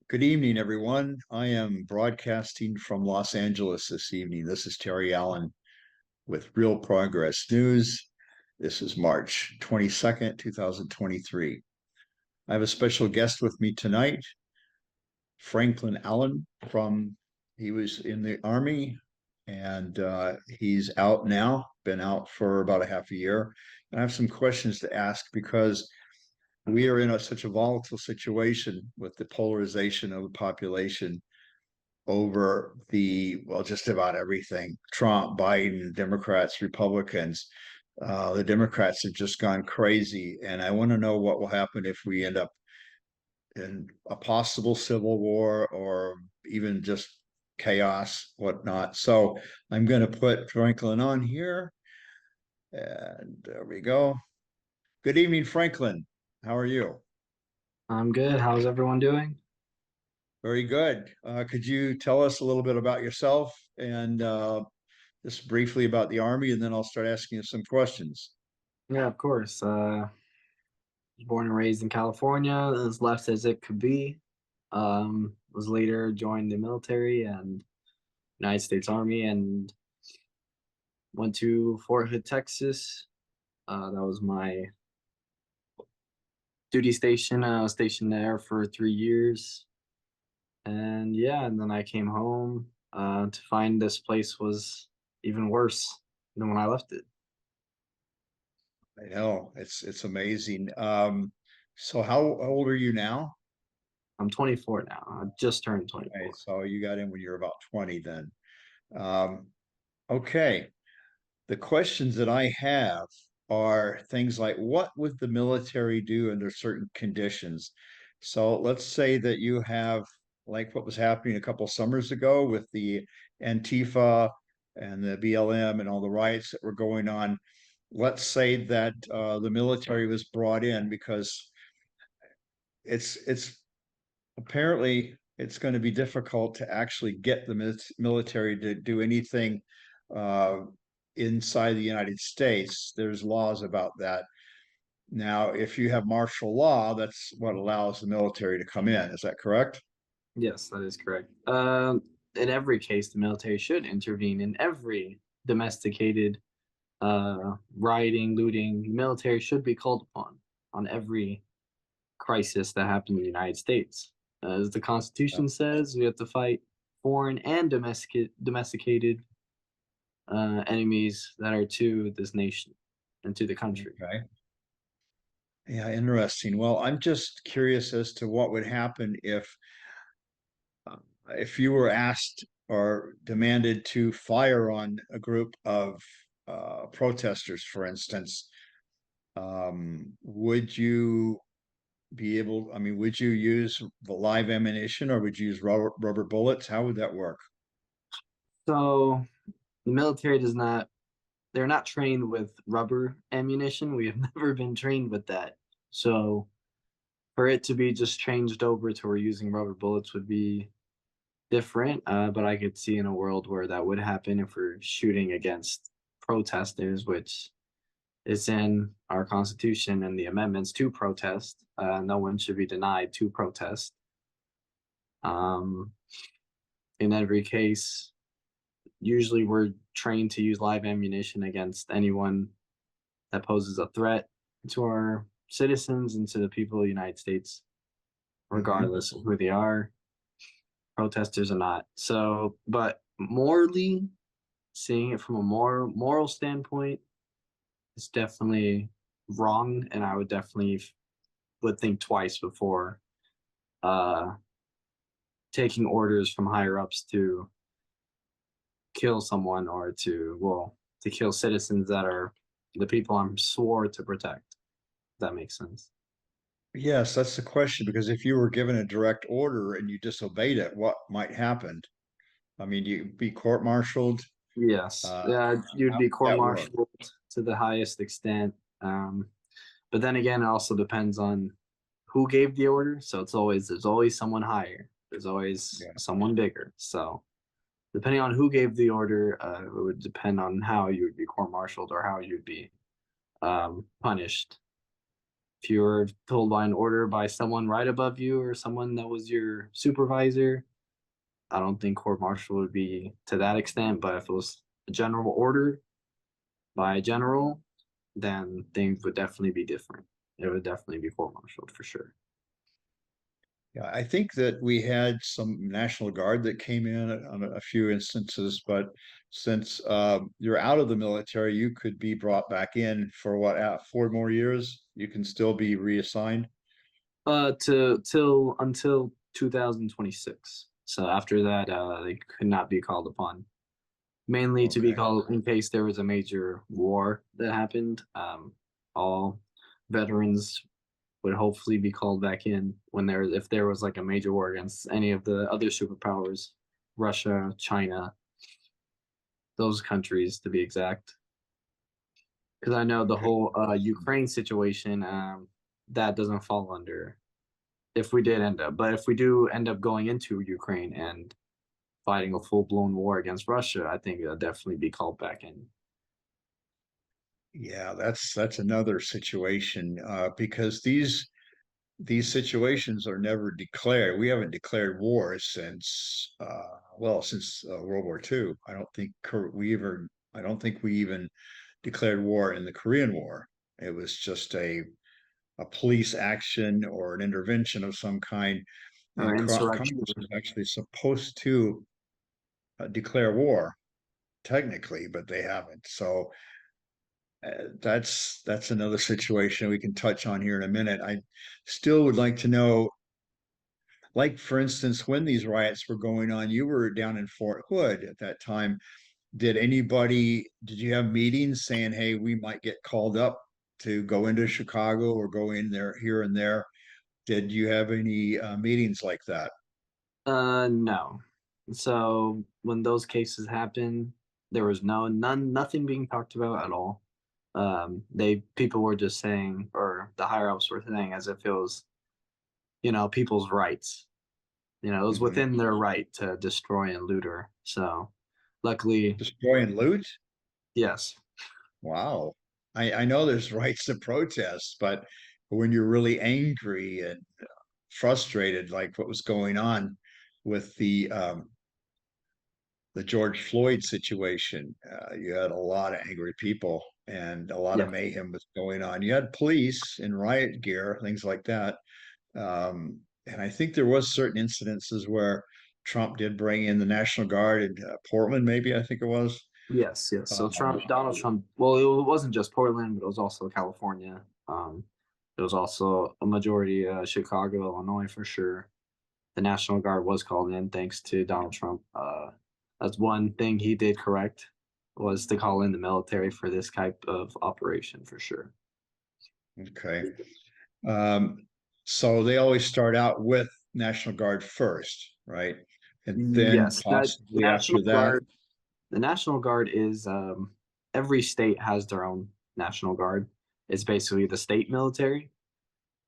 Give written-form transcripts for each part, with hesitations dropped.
Good evening, everyone. I am broadcasting from Los Angeles this evening. This is Terry Allen with Real Progress News. This is March 22nd, 2023. I have a special guest with me tonight, Franklin Allen he was in the Army and he's out now, been out for about a half a year. And I have some questions to ask because we are in such a volatile situation with the polarization of the population over just about everything. Trump, Biden, Democrats, Republicans. The Democrats have just gone crazy. And I want to know what will happen if we end up in a possible civil war or even just chaos, whatnot. So I'm going to put Franklin on here. And there we go. Good evening, Franklin. How are you? I'm good. How's everyone doing? Very good. Could you tell us a little bit about yourself and just briefly about the Army, and then I'll start asking you some questions. Yeah, of course. Was born and raised in California, as left as it could be. Was later joined the military and United States Army and went to Fort Hood, Texas. That was my duty station. I was stationed there for 3 years. And yeah, and then I came home to find this place was even worse than when I left it. I know it's amazing. So how old are you now? I'm 24 now. I just turned Okay, 24. so you got in when you were about 20 then. Um, okay. The questions that I have are things like what would the military do under certain conditions? So let's say that you have like what was happening a couple summers ago with the Antifa and the BLM and all the riots that were going on. Let's say that the military was brought in because it's apparently it's going to be difficult to actually get the military to do anything uh, inside the United States. There's laws about that. Now, if you have martial law, that's what allows the military to come in. Is that correct? Yes, that is correct. In every case, the military should intervene in every domesticated rioting, looting. The military should be called upon on every crisis that happened in the United States. As the Constitution says, we have to fight foreign and domesticated enemies that are to this nation and to the country. Okay. Yeah, interesting. Well, I'm just curious as to what would happen if you were asked or demanded to fire on a group of protesters, for instance. Would you be able, I mean, would you use the live ammunition or would you use rubber bullets? How would that work? So the military does not they're not trained with rubber ammunition. We have never been trained with that. So for it to be just changed over to we're using rubber bullets would be different. But I could see in a world where that would happen if we're shooting against protesters, which is in our constitution and the amendments to protest. No one should be denied to protest. Um, in every case, usually we're trained to use live ammunition against anyone that poses a threat to our citizens and to the people of the United States, Mhm. regardless of who they are, protesters or not. So, but morally, seeing it from a moral standpoint, it's definitely wrong, and I would definitely would think twice before uh, taking orders from higher ups to kill someone or to kill citizens that are the people I'm swore to protect. If that makes sense. Yes, that's the question because if you were given a direct order and you disobeyed it, what might happen? I mean, you'd be court-martialed. Yes, Uh, you'd how be would that work? court-martialed to the highest extent. But then again, it also depends on who gave the order. So there's always someone higher. There's always Yeah. someone bigger. So depending on who gave the order, it would depend on how you would be court-martialed or how you'd be punished. If you were told by an order by someone right above you or someone that was your supervisor, I don't think court martial would be to that extent. But if it was a general order by a general, then things would definitely be different. It would definitely be court martialed for sure. Yeah, I think that we had some National Guard that came in on a few instances, but since you're out of the military, you could be brought back in for what, 4 more years? You can still be reassigned. To till until 2026. So after that, they could not be called upon. Mainly to be Okay. called in case there was a major war that happened. All veterans would hopefully be called back in when if there was like a major war against any of the other superpowers, Russia, China, those countries to be exact. Because I know the Okay. whole Ukraine situation, that doesn't fall under if we did end up. But if we do end up going into Ukraine and fighting a full blown war against Russia, I think it'll definitely be called back in. Yeah, that's another situation because these situations are never declared. We haven't declared war since since World War II. I don't think we even declared war in the Korean War. It was just a police action or an intervention of some kind. Or And insurrection. Congress was actually supposed to declare war technically, but they haven't. So that's another situation we can touch on here in a minute. I still would like to know, like for instance, when these riots were going on, you were down in Fort Hood at that time. Did you have meetings saying, hey, we might get called up to go into Chicago or go in there here and there? Did you have any meetings like that? No. So when those cases happened, there was nothing being talked about at all. People were just saying, or the higher ups were saying, as if it was, people's rights. It was Mhm. within their right to destroy and loot her. So, luckily, Destroy and loot? yes, Wow. I know there's rights to protest, but when you're really angry and frustrated, like what was going on with the George Floyd situation, you had a lot of angry people and a lot yeah, of mayhem was going on. You had police in riot gear, things like that. And I think there was certain incidences where Trump did bring in the National Guard in Portland, maybe I think it was. yes, yes. So Um, Donald Trump. Well, it wasn't just Portland, but it was also California. It was also a majority Chicago, Illinois for sure. The National Guard was called in thanks to Donald Trump. That's one thing he did correct was to call in the military for this type of operation for sure. okay. Um, so they always start out with National Guard first, right? And then Yes, that possibly National after that, Guard. The National Guard is every state has their own National Guard. It's basically the state military.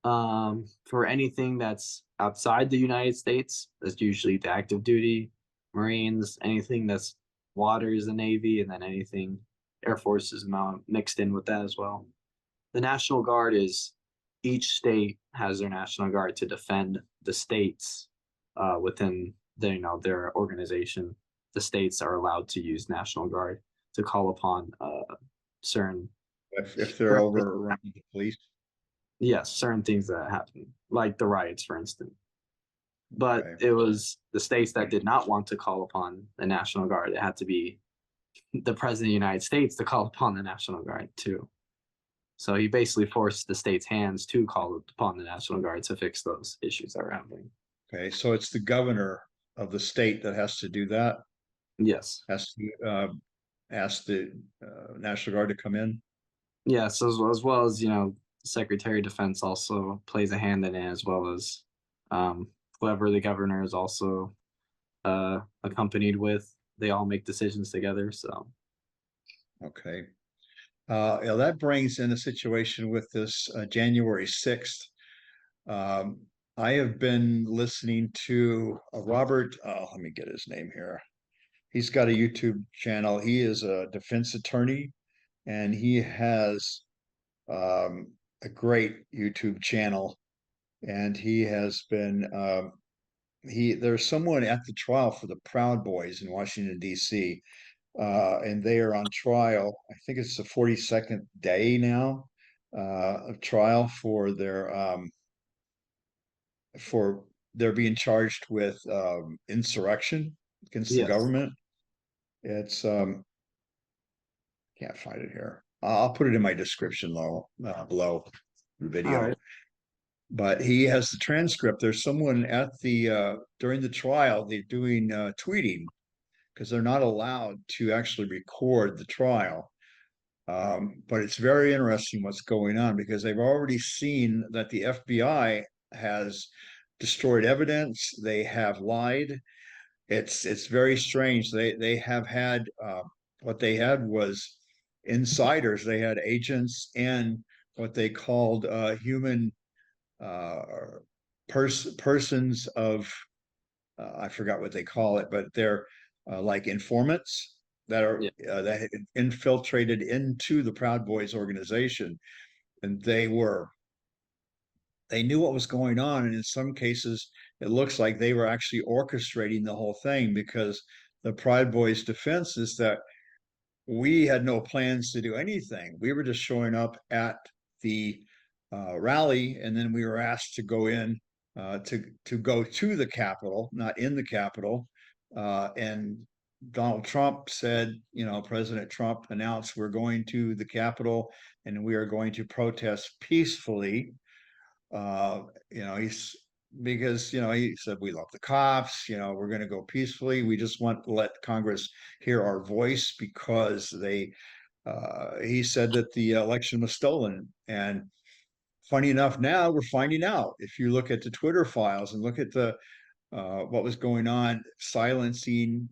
For anything that's outside the United States, that's usually the active duty, Marines, anything that's water is the Navy, and then anything Air Force is mixed in with that as well. The National Guard is each state has their National Guard to defend the states within their organization. The states are allowed to use National Guard to call upon certain if they're overrunning the police. yes, certain things that happen, like the riots, for instance. But Okay. it was the states that did not want to call upon the National Guard. It had to be the President of the United States to call upon the National Guard too. So he basically forced the state's hands to call upon the National Guard to fix those issues that were happening. Okay. So it's the governor of the state that has to do that, Yes. has to ask the National Guard to come in. Yes, as well as, Secretary of Defense also plays a hand in it, as well as um, whoever the governor is also accompanied with. They all make decisions together. So, Okay. That brings in a situation with this January 6th. Um, I have been listening to Robert, let me get his name here. He's got a YouTube channel. He is a defense attorney and he has a great YouTube channel, and he has been there's someone at the trial for the Proud Boys in Washington D.C. And they are on trial. I think it's the 42nd day now of trial for they're being charged with insurrection against the Yes. government. It's can't find it here. I'll put it in my description below the All video. right. But he has the transcript. There's someone at the during the trial. They're doing tweeting because they're not allowed to actually record the trial. But it's very interesting what's going on because they've already seen that the FBI has destroyed evidence. They have lied. It's very strange. They have had what they had was insiders. They had agents and what they called human uh, persons of I forgot what they call it, but they're like informants that are Yeah. that had infiltrated into the Proud Boys organization, and they knew what was going on, and in some cases, it looks like they were actually orchestrating the whole thing because the Proud Boys' defense is that we had no plans to do anything. We were just showing up at the rally, and then we were asked to go in to go to the Capitol, not in the Capitol. And Donald Trump said, President Trump announced we're going to the Capitol and we are going to protest peacefully. He's because he said we love the cops. We're going to go peacefully. We just want to let Congress hear our voice because he said that the election was stolen. And funny enough, now we're finding out. If you look at the Twitter files and look at the what was going on, silencing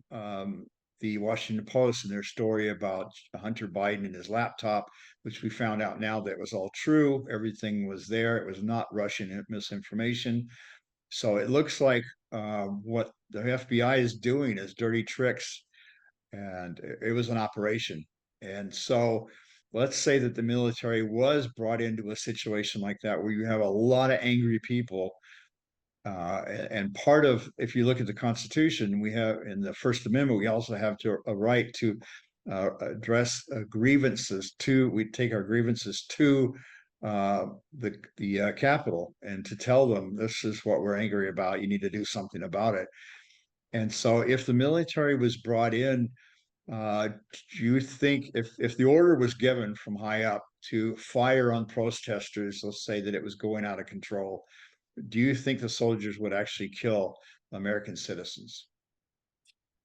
the Washington Post and their story about Hunter Biden and his laptop, which we found out now that was all true. Everything was there. It was not Russian misinformation. So it looks like what the FBI is doing is dirty tricks, and it was an operation. And so let's say that the military was brought into a situation like that where you have a lot of angry people and part of, if you look at the Constitution, we have in the First Amendment, we also have a right to address grievances we take our grievances to the Capitol and to tell them this is what we're angry about. You need to do something about it. And so, if the military was brought in, uh, do you think if the order was given from high up to fire on protesters, let's say that it was going out of control, do you think the soldiers would actually kill American citizens?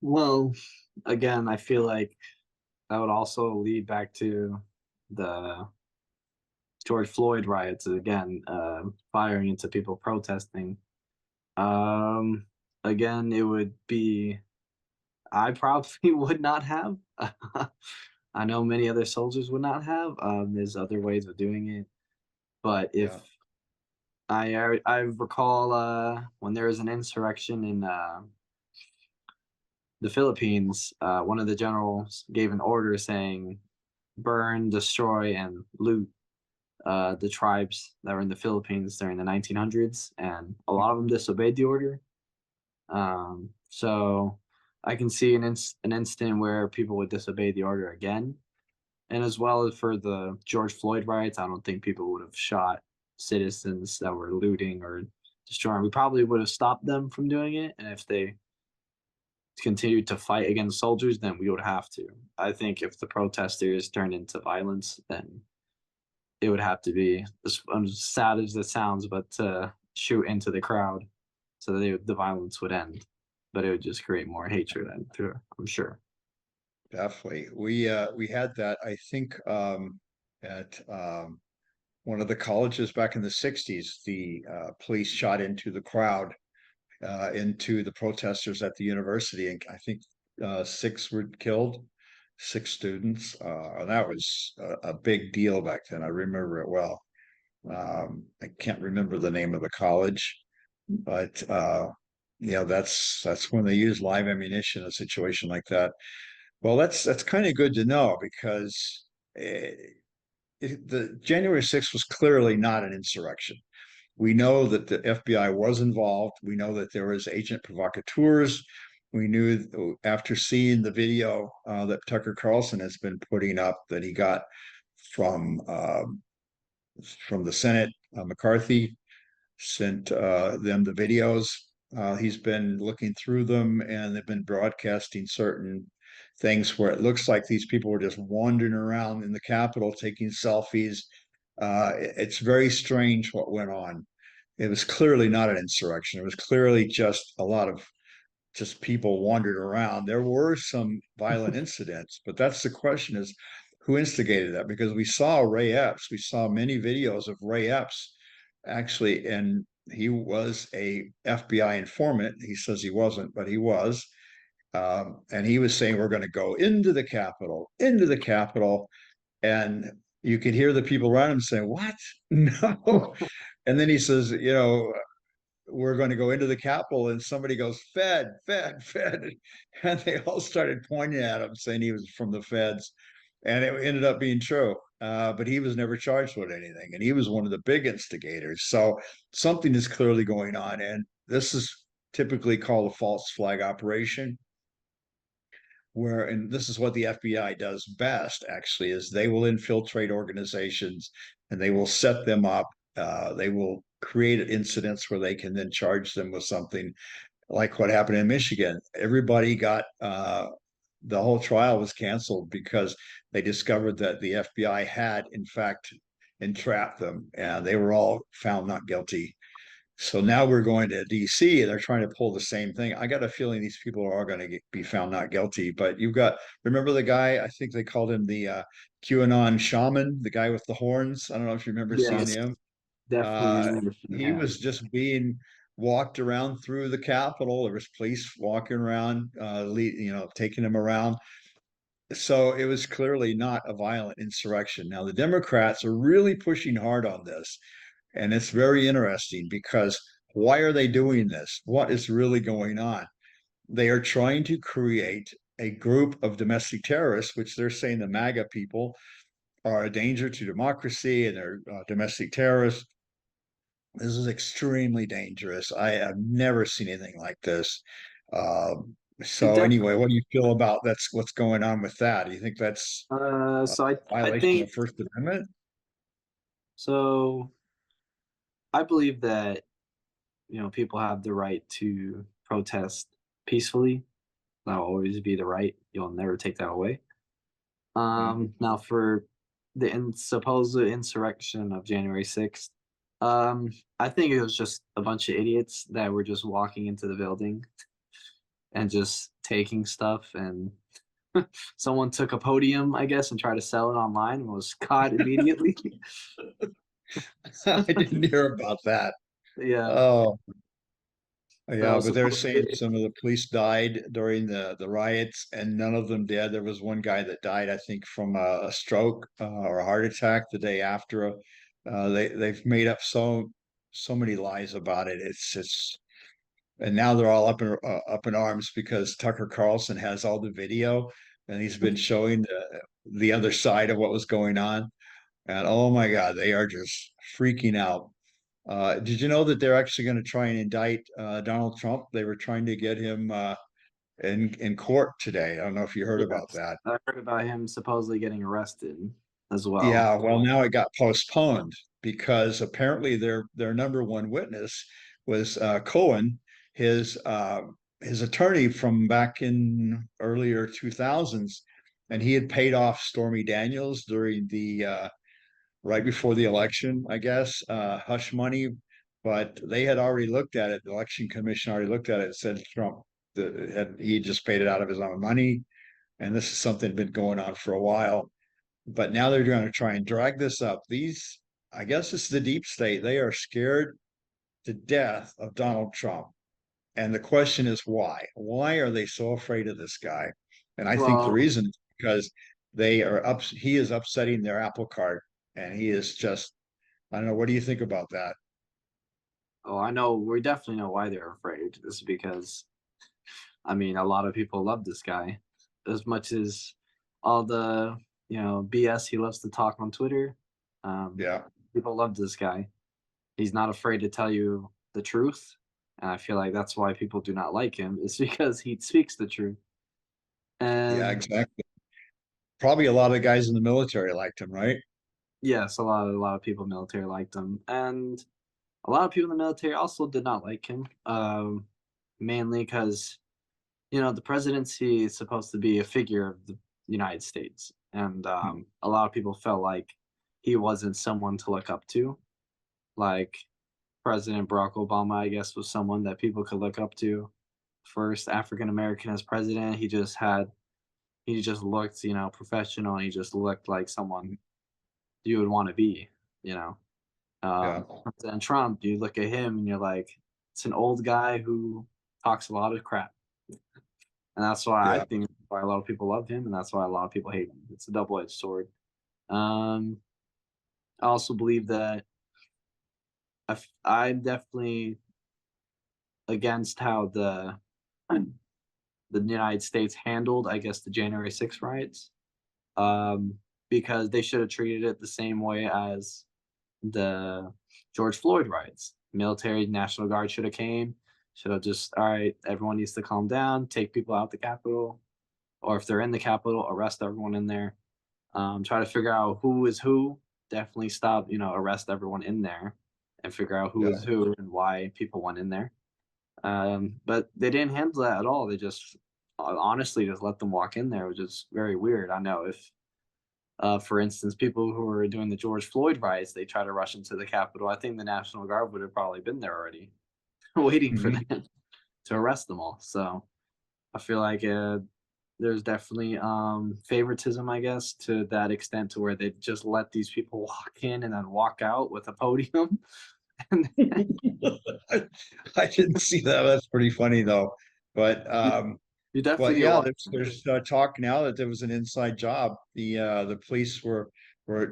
Well, again, I feel like that would also lead back to the George Floyd riots again, firing into people protesting. Um, Again, it would be I probably would not have. I know many other soldiers would not have. There's other ways of doing it, but if Yeah, I recall when there was an insurrection in the Philippines, one of the generals gave an order saying, "Burn, destroy, and loot." The tribes that were in the Philippines during the 1900s, and a lot of them disobeyed the order. So I can see an instant where people would disobey the order again, and as well as for the George Floyd riots, I don't think people would have shot citizens that were looting or destroying. We probably would have stopped them from doing it, and if they continued to fight against soldiers, then we would have to. I think if the protesters turned into violence, then it would have to be as sad as it sounds, but shoot into the crowd so that the violence would end. But it would just create more hatred, I'm sure. definitely. We had that, I think, at one of the colleges back in the 60s. The police shot into the crowd, into the protesters at the university, and I think six were killed, six students. That was a big deal back then. I remember it well. I can't remember the name of the college, but that's when they use live ammunition in a situation like that. Well, that's kind of good to know because the January 6th was clearly not an insurrection. We know that the FBI was involved. We know that there was agent provocateurs. We knew after seeing the video that Tucker Carlson has been putting up that he got from the Senate, McCarthy sent them the videos. He's been looking through them, and they've been broadcasting certain things where it looks like these people were just wandering around in the Capitol taking selfies. It's very strange what went on. It was clearly not an insurrection. It was clearly just a lot of just people wandering around. There were some violent incidents, but that's the question: is who instigated that? Because we saw Ray Epps, we saw many videos of Ray Epps actually, and he was a FBI informant. He says he wasn't, but he was. And he was saying, we're going to go into the Capitol. And you could hear the people around him saying, what? No. And then he says, we're going to go into the Capitol, and somebody goes, Fed, Fed, Fed. And they all started pointing at him, saying he was from the feds. And it ended up being true. But he was never charged with anything. And he was one of the big instigators. So something is clearly going on. And this is typically called a false flag operation, and this is what the FBI does best, actually, is they will infiltrate organizations and they will set them up. They will create incidents where they can then charge them with something, like what happened in Michigan. Everybody got the whole trial was canceled because they discovered that the FBI had, in fact, entrapped them, and they were all found not guilty. So now we're going to DC, and they're trying to pull the same thing. I got a feeling these people are all going to be found not guilty. But remember the guy, I think they called him the QAnon shaman, the guy with the horns. I don't know if you remember seeing Yes, him. definitely remember seeing He him. was just being walked around through the Capitol. There was police walking around, taking him around. So it was clearly not a violent insurrection. Now, the Democrats are really pushing hard on this. And it's very interesting because why are they doing this? What is really going on? They are trying to create a group of domestic terrorists, which they're saying the MAGA people are a danger to democracy and they're domestic terrorists. This is extremely dangerous. I have never seen anything like this. It So anyway, definitely. what do you feel about that's what's going on with that? Do you think that's a So I violation of think First Amendment? so. I believe that people have the right to protest peacefully. That'll always be the right. You'll never take that away. Now for the supposed insurrection of January 6th, I think it was just a bunch of idiots that were just walking into the building and just taking stuff, and someone took a podium, I guess, and tried to sell it online and was caught immediately. I didn't hear about that. Yeah. Oh, yeah, So but they're saying supposedly, some of the police died during the riots, and none of them did. There was one guy that died, I think, from a stroke or a heart attack the day after. They've made up so many lies about it. It's and now they're all up in arms because Tucker Carlson has all the video, and he's been showing the other side of what was going on. And oh my God, they are just freaking out. Did you know that they're actually going to try and indict Donald Trump? They were trying to get him in court today. I don't know if you heard about yes, that. I heard about him supposedly getting arrested as well. Yeah, well, now it got postponed because apparently their number one witness was Cohen, his uh, his attorney from back in earlier 2000s, and he had paid off Stormy Daniels during the right before the election, I guess, hush money. But they had already looked at it. The election commission already looked at it and said Trump he just paid it out of his own money, and this is something that had been going on for a while. But now they're going to try and drag this up. I guess it's the deep state. They are scared to death of Donald Trump. And the question is why? Why are they so afraid of this guy? And I think the Well, reason is because he is upsetting their apple cart, and he is just, I don't know. What do you think about that? I know we definitely know why they're afraid. It's because a lot of people love this guy as much as all the BS he loves to talk on Twitter. Yeah. People love this guy. He's not afraid to tell you the truth, and I feel like that's why people do not like him. Is because he speaks the truth. Yeah, And exactly. Probably a lot of guys in the military liked him, right? yes, a lot of people in the military liked him, and a lot of people in the military also did not like him. Mainly because the presidency is supposed to be a figure of the United States, and a lot of people felt like he wasn't someone to look up to. Like President Barack Obama, I guess, was someone that people could look up to. First African American as president, he just looked, professional. And he just looked like someone you would want to be, you know. Yeah. President Trump, you look at him and you're like, it's an old guy who talks a lot of crap. And that's why I Yeah. think why a lot of people love him, and that's why a lot of people hate him. It's a double-edged sword. Um, I also believe that I'm definitely against how the United States handled, I guess, the January 6th riots, because they should have treated it the same way as the George Floyd riots. Military, National Guard should have came, should have just, all right, everyone needs to calm down, take people out the Capitol, or if they're in the Capitol, arrest everyone in there. Try to figure out who is who. Definitely stop, arrest everyone in there and figure out who Yeah. is who and why people went in there. But they didn't handle that at all. They just honestly just let them walk in there, which is very weird. I know if, for instance, people who were doing the George Floyd riots, they try to rush into the Capitol. I think the National Guard would have probably been there already, waiting for Mhm. them to arrest them all. So I feel like there's definitely favoritism, I guess, to that extent to where they just let these people walk in and then walk out with a podium. And I didn't see that. That's pretty funny though. But you, you definitely but need to yeah, watch. there's talk now that there was an inside job. The police were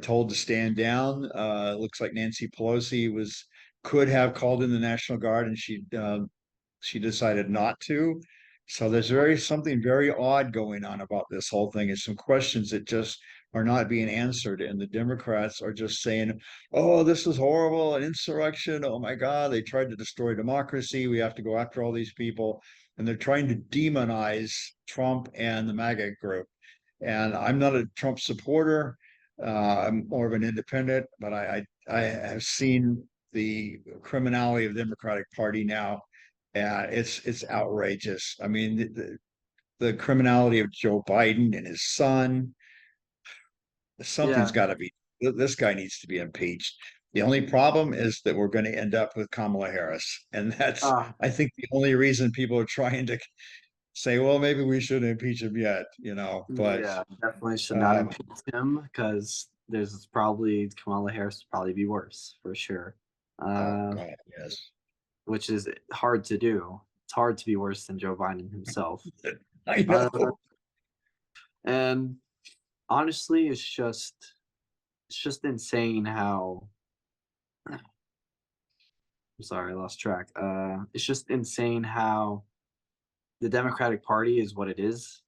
told to stand down. It looks like Nancy Pelosi was could have called in the National Guard, and she decided not to. So there's something very odd going on about this whole thing. And some questions that just are not being answered. And the Democrats are just saying, oh, this is horrible, an insurrection. Oh my God, they tried to destroy democracy. We have to go after all these people. And they're trying to demonize Trump and the MAGA group. And I'm not a Trump supporter. I'm more of an independent, but I have seen the criminality of the Democratic Party now, and it's outrageous. I mean, the criminality of Joe Biden and his son. Something's Yeah. got to be. This guy needs to be impeached. The only problem is that we're going to end up with Kamala Harris, and that's Uh, I think the only reason people are trying to say, well, maybe we shouldn't impeach him yet, but yeah, definitely should not um, impeach him because there's probably Kamala Harris would probably be worse for sure. oh Uh, God, yes, which is hard to do. It's hard to be worse than Joe Biden himself. I Uh, know. and honestly, it's just insane how. I'm sorry, I lost track. It's just insane how the Democratic Party is what it is.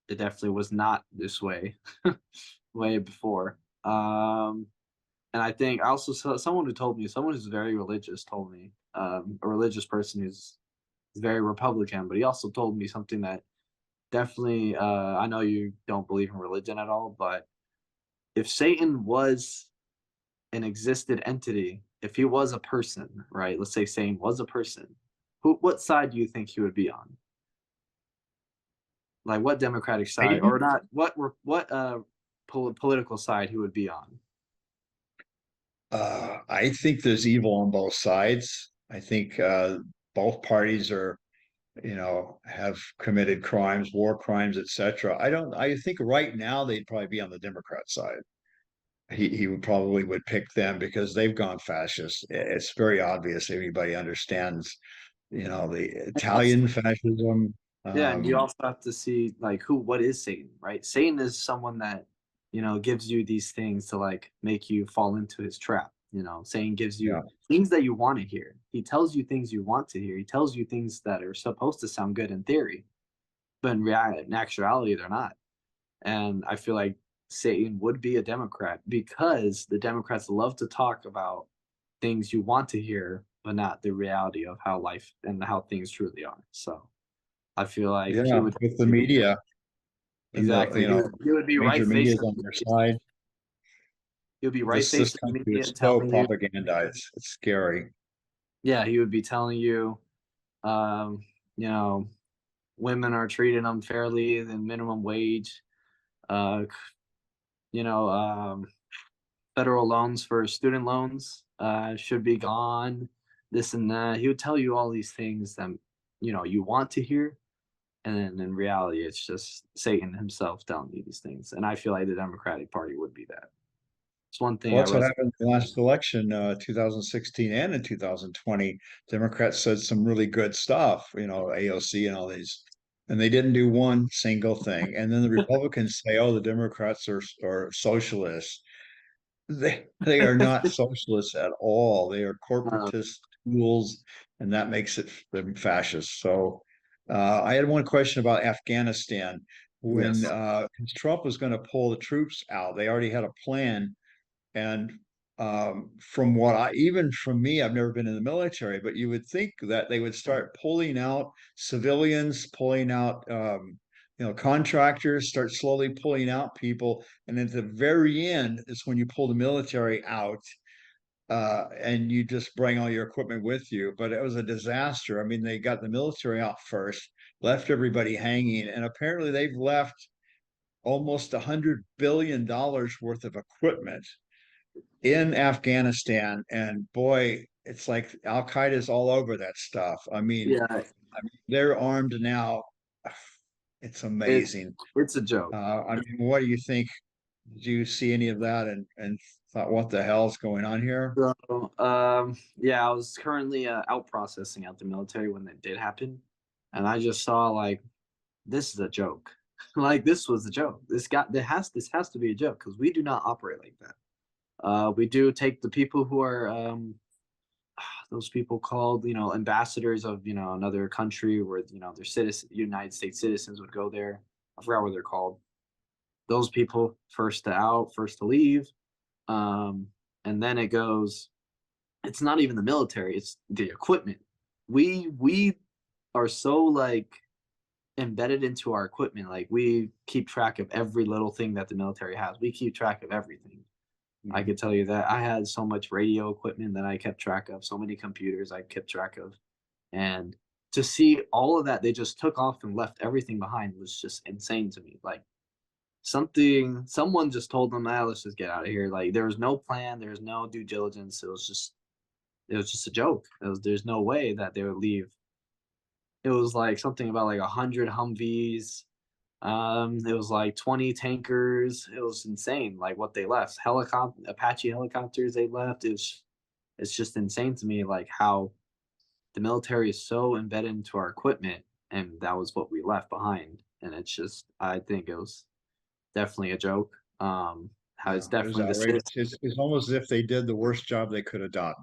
It definitely was not this way way before. And I think I also saw someone who told me, someone who's very religious told me, a religious person who's very Republican, but he also told me something that definitely, I know you don't believe in religion at all, but if Satan was an existed entity, if he was a person, right? Let's say Satan was a person, what side do you think he would be on? Like what Democratic side, or not? What political side he would be on? I think there's evil on both sides. I think both parties are, have committed crimes, war crimes, etc. I don't. I think right now they'd probably be on the Democrat side. He would probably would pick them because they've gone fascist. It's very obvious. Everybody understands, the And also, Italian fascism. yeah, and you Um, also have to see like what is Satan, right? Satan is someone that gives you these things to like make you fall into his trap. Satan gives you yeah, things that you want to hear. He tells you things you want to hear. He tells you things that are supposed to sound good in theory, but in actuality, they're not. And I feel like Satan would be a Democrat, because the Democrats love to talk about things you want to hear, but not the reality of how life and how things truly are. So I feel like he Yeah, would with the be media and the, exactly. He would be major right media faced is in on the their media. side. He would be right This faced in the country media is so telling you, propagandized. It's scary. yeah, he would be telling you, um, you know, women are treated unfairly than minimum wage. Uh, you know, federal loans for student loans should be gone. This and that. He would tell you all these things that you want to hear, and then in reality, it's just Satan himself telling you these things. And I feel like the Democratic Party would be that. It's one thing Well, I that's what resonate. happened in the last election, 2016 and in 2020. Democrats said some really good stuff, AOC and all these, and they didn't do one single thing. And then the Republicans say, "Oh, the Democrats are socialists." They are not socialists at all. They are Uh, corporatist tools, and that makes it them fascist. So, I had one question about Afghanistan. When yes. Trump was going to pull the troops out, they already had a plan. And from what even from me, I've never been in the military, but you would think that they would start pulling out civilians, pulling out contractors, start slowly pulling out people, and at the very end is when you pull the military out, and you just bring all your equipment with you. But it was a disaster. I mean, they got the military out first, left everybody hanging, and apparently they've left almost $100 billion worth of equipment in Afghanistan, and boy, it's like Al Qaeda's all over that stuff. Yeah. They're armed now. It's It amazing. it's a joke. What do you think? Did you see any of that and thought, what the hell's going on here? So, yeah, I was currently out processing out the military when that did happen, and I just saw like this is a joke. Like this was a joke. This has to be a joke because we do not operate like that. We do take the people who are those people called ambassadors of another country where their United States citizens would go there. I forgot what they're called. Those people first to out, first to leave, um, and then it goes. It's not even the military; it's the equipment. We are so like embedded into our equipment. Like we keep track of every little thing that the military has. We keep track of everything. I Mhm. could tell you that I had so much radio equipment that I kept track of, so many computers I kept track of. And to see all of that, they just took off and left everything behind was just insane to me. Like someone just told them, ah, let's just get out of here. Like there was no plan, there was no due diligence. It was just a joke. There's no way that they would leave. It was like something about like 100 Humvees. It was like 20 tankers. It was insane, like what they left. Helicopter Apache helicopters they left. It's just insane to me, like how the military is so embedded into our equipment, and that was what we left behind. And it's just, I think it was definitely a joke. How it's Yeah, it was definitely the outrageous. citizen. It's almost as if they did the worst job they could have done,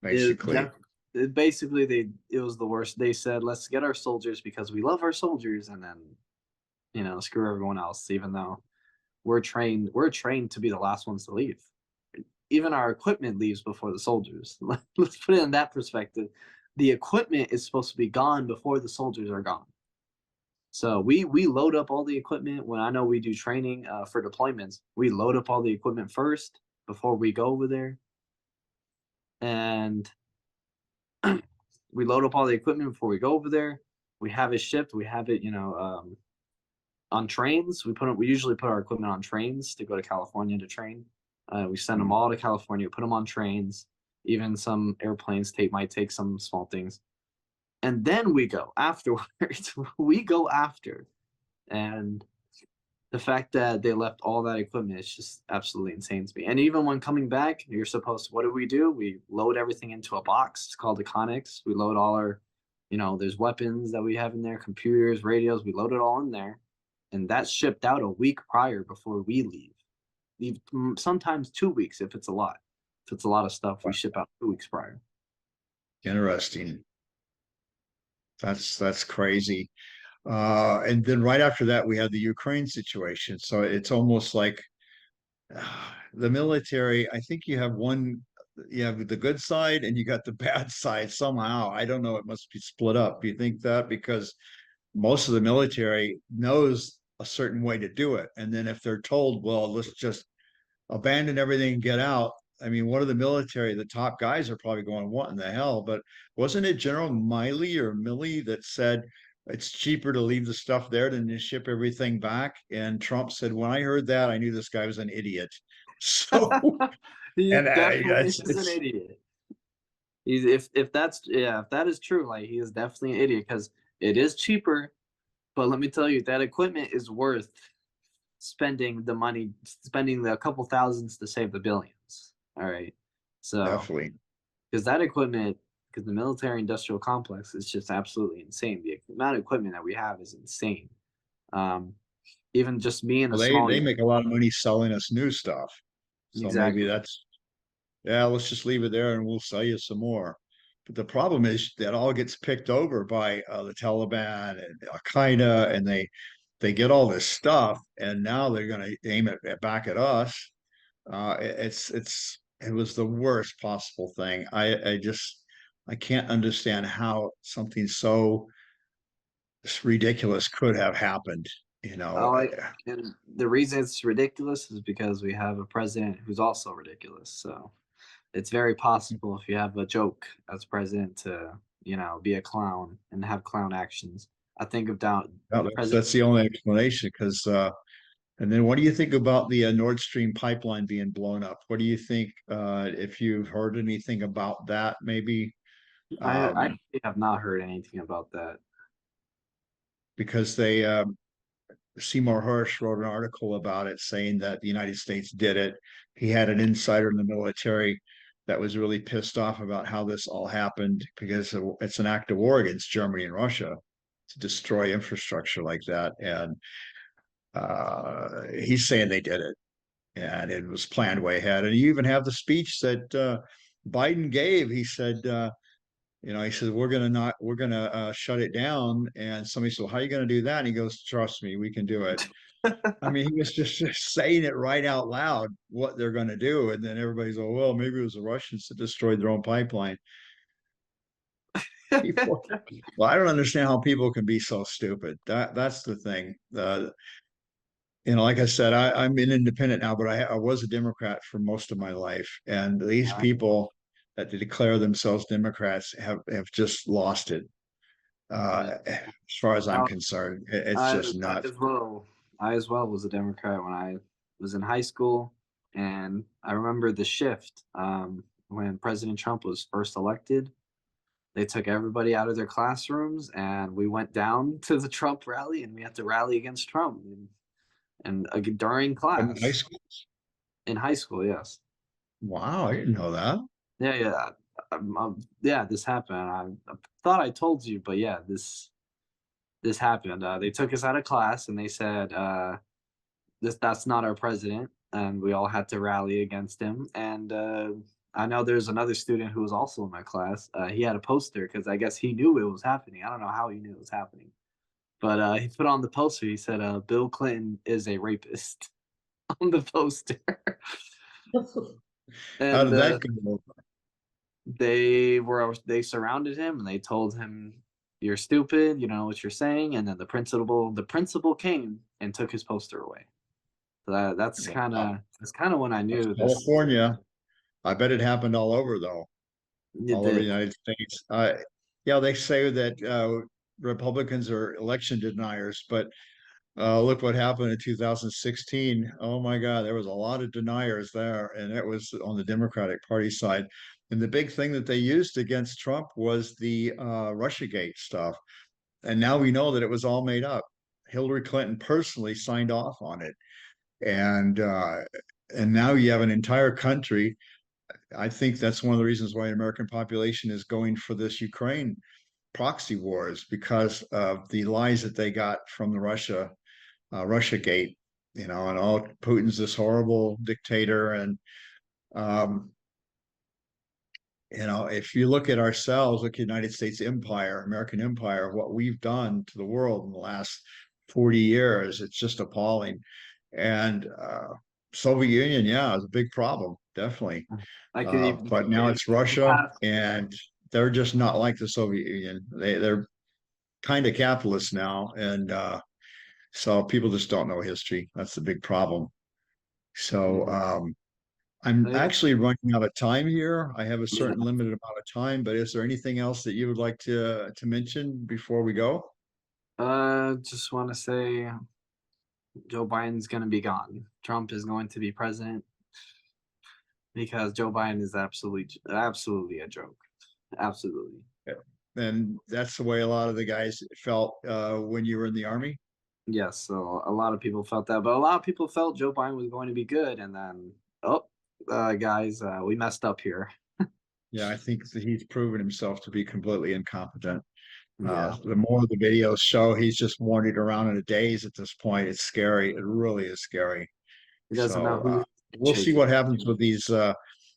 It, basically. def- Basically it was the worst. They said, let's get our soldiers because we love our soldiers, and then screw everyone else. Even though we're trained to be the last ones to leave. Even our equipment leaves before the soldiers. Let's put it in that perspective. The equipment is supposed to be gone before the soldiers are gone. So we load up all the equipment. When I know we do training for deployments, we load up all the equipment first before we go over there, and we load up all the equipment before we go over there. We have it shipped. We have it, on trains. We usually put our equipment on trains to go to California to train. We send them Mhm. all to California, put them on trains. Even some airplanes might take some small things, and then we go afterwards. We go after, and the fact that they left all that equipment is just absolutely insane to me. And even when coming back, you're supposed to, what do? We load everything into a box. It's called the Connex. We load all our, there's weapons that we have in there, computers, radios. We load it all in there, and that's shipped out a week prior before we leave. Sometimes 2 weeks if it's a lot. If it's a lot of stuff, we ship out 2 weeks prior. Interesting. That's crazy. And then right after that, we had the Ukraine situation. So it's almost like The military, I think you have the good side and you got the bad side somehow. I don't know. It must be split up. Do you think that? Because most of the military knows a certain way to do it. And then if they're told, well, let's just abandon everything and get out. I mean, one of the military, the top guys are probably going, what in the hell? But wasn't it General Miley or Milley that said it's cheaper to leave the stuff there than to ship everything back? And Trump said, when I heard that, I knew this guy was an idiot. So, He and definitely is an it's idiot. He's if that's yeah, if that is true, like he is definitely an idiot because it is cheaper. But let me tell you, that equipment is worth spending the money, spending the couple thousands to save the billions. All right, so definitely. because that equipment, because the military industrial complex is just absolutely insane. The amount of equipment that we have is insane. Um, even just me and a Well, small they make a lot of money selling us new stuff. So maybe exactly. that's, yeah, let's just leave it there and we'll sell you some more. But the problem is that all gets picked over by the Taliban and Al Qaeda, and they get all this stuff, and now they're going to aim it back at us. It was the worst possible thing. I can't understand how something so ridiculous could have happened. You know, Oh, and the reason it's ridiculous is because we have a president who's also ridiculous. So it's very possible if you have a joke as president to, be a clown and have clown actions. I think of down President. that's the only explanation. Because and then, what do you think about the Nord Stream pipeline being blown up? What do you think? If you've heard anything about that, maybe I um, have not heard anything about that. because Seymour Hersh wrote an article about it saying that the United States did it. He had an insider in the military that was really pissed off about how this all happened because it's an act of war against Germany and Russia to destroy infrastructure like that. And he's saying they did it and it was planned way ahead. And you even have the speech that Biden gave. He said, he says we're gonna shut it down. And somebody said, well, how are you gonna do that? And he goes, trust me, we can do it. I mean, he was just saying it right out loud what they're going to do, and then everybody's like, well, maybe it was the Russians that destroyed their own pipeline. People, well, I don't understand how people can be so stupid. That's the thing. Like I said, I'm an independent now, but I was a Democrat for most of my life, and these people that declare themselves Democrats have just lost it. As far as I'm I, concerned, it's I, just I nuts. as well. I as well was a Democrat when I was in high school, and I remember the shift when President Trump was first elected. They took everybody out of their classrooms, and we went down to the Trump rally, and we had to rally against Trump. And during In high class school, in high school, yes, wow, I didn't know that. yeah. Yeah, this happened. I thought I told you, but yeah, this happened. They took us out of class and they said, that's not our president," and we all had to rally against him. And I know there's another student who was also in my class. He had a poster because I guess he knew it was happening. I don't know how he knew it was happening, but he put on the poster. He said, "Bill Clinton is a rapist" on the poster, How and did that go? they surrounded him and they told him, "You're stupid. You don't know what you're saying." And then the principal came and took his poster away. So Wow, that's kind of when I that's knew this. California. I bet it happened all over though, It all over the did. United States. Yeah, they say that Republicans are election deniers, but look what happened in 2016. Oh my God, there was a lot of deniers there, and it was on the Democratic Party side. And the big thing that they used against Trump was the Russiagate stuff. And now we know that it was all made up. Hillary Clinton personally signed off on it, and uh, and now you have an entire country. I think that's one of the reasons why the American population is going for this Ukraine proxy wars because of the lies that they got from the Russiagate, and all Putin's this horrible dictator. And um, if you look at ourselves, look at the United States empire, American empire, what we've done to the world in the last 40 years, it's just appalling. And Soviet Union, yeah, is a big problem, definitely. I could even But now it's you Russia, have and they're just not like the Soviet Union. They're kind of capitalist now, and so people just don't know history. That's the big problem. So yeah. I'm Yeah. actually running out of time here. I have a certain limited amount of time, but is there anything else that you would like to mention before we go? Just want to say Joe Biden's going to be gone. Trump is going to be president because Joe Biden is absolutely a joke. Absolutely. And that's the way a lot of the guys felt when you were in the army. Yes, so a lot of people felt that, but a lot of people felt Joe Biden was going to be good, and then oh, guys, we messed up here. Yeah, I think that he's proven himself to be completely incompetent. Yeah, The more the videos show, he's just wandering around in a daze at this point. It's scary. It really is scary. he doesn't know So who we'll see shaking. what happens with these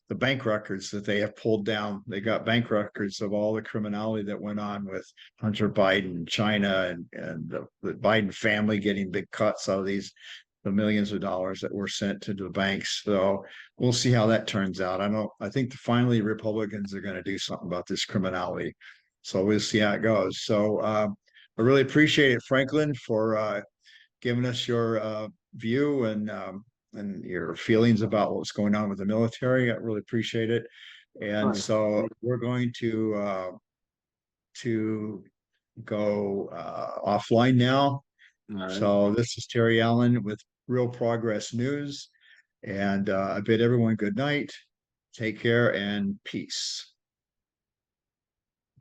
the bank records that they have pulled down. They got bank records of all the criminality that went on with Hunter Biden, China, and the Biden family getting big cuts out of the millions of dollars that were sent to the banks. So we'll see how that turns out. I think finally Republicans are going to do something about this criminality. So we'll see how it goes. So I really appreciate it, Franklin, for giving us your view and your feelings about what's going on with the military. I really appreciate it. Of And course. so we're going to go offline now. All right. So this is Terry Allen with Real Progress News, and I bid everyone good night. Take care and peace.